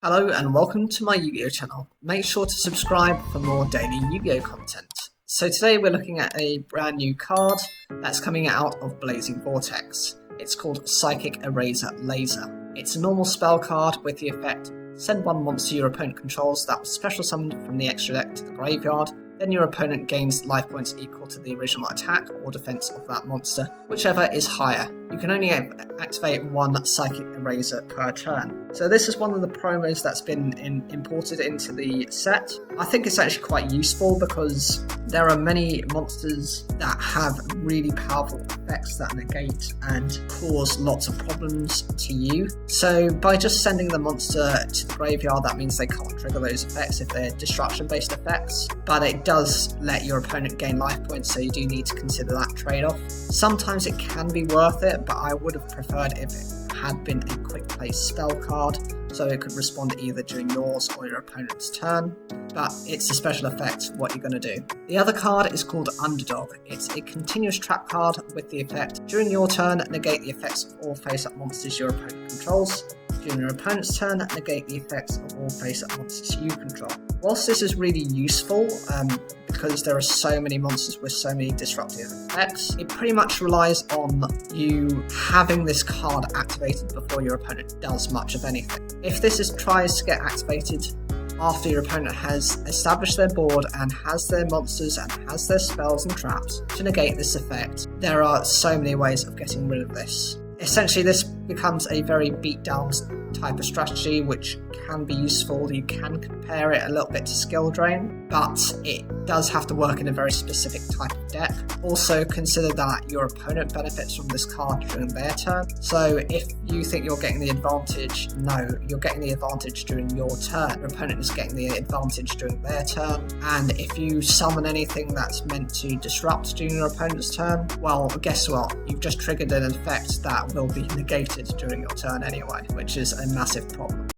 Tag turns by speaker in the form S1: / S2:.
S1: Hello and welcome to my Yu-Gi-Oh channel. Make sure to subscribe for more daily Yu-Gi-Oh content. So today we're looking at a brand new card that's coming out of Blazing Vortex. It's called Psychic Eraser Laser. It's a normal spell card with the effect send one monster your opponent controls that was special summoned from the extra deck to the graveyard. Then your opponent gains life points equal to the original attack or defense of that monster, whichever is higher. You can only activate one Psychic Eraser per turn. So this is one of the promos that's been imported into the set. I think it's actually quite useful because there are many monsters that have really powerful effects that negate and cause lots of problems to you. So by just sending the monster to the graveyard, that means they can't trigger those effects if they're disruption-based effects, but it does let your opponent gain life points, so you do need to consider that trade-off. Sometimes it can be worth it, but I would have preferred if it had been a quick play spell card, so it could respond either during yours or your opponent's turn, but it's a special effect, what you're going to do. The other card is called Underdog. It's a continuous trap card with the effect, during your turn, negate the effects of all face-up monsters your opponent controls. During your opponent's turn, negate the effects of all face-up monsters you control. Whilst this is really useful, because there are so many monsters with so many disruptive effects, it pretty much relies on you having this card activated before your opponent does much of anything. If this tries to get activated after your opponent has established their board and has their monsters and has their spells and traps to negate this effect, there are so many ways of getting rid of this. Essentially, this becomes a very beat-down type of strategy, which can be useful. You can compare it a little bit to Skill Drain, but it does have to work in a very specific type of deck. Also, consider that your opponent benefits from this card during their turn. So if you think you're getting the advantage, no, you're getting the advantage during your turn. Your opponent is getting the advantage during their turn. And if you summon anything that's meant to disrupt during your opponent's turn, well, guess what? You've just triggered an effect that will be negated during your turn anyway, which is a massive problem.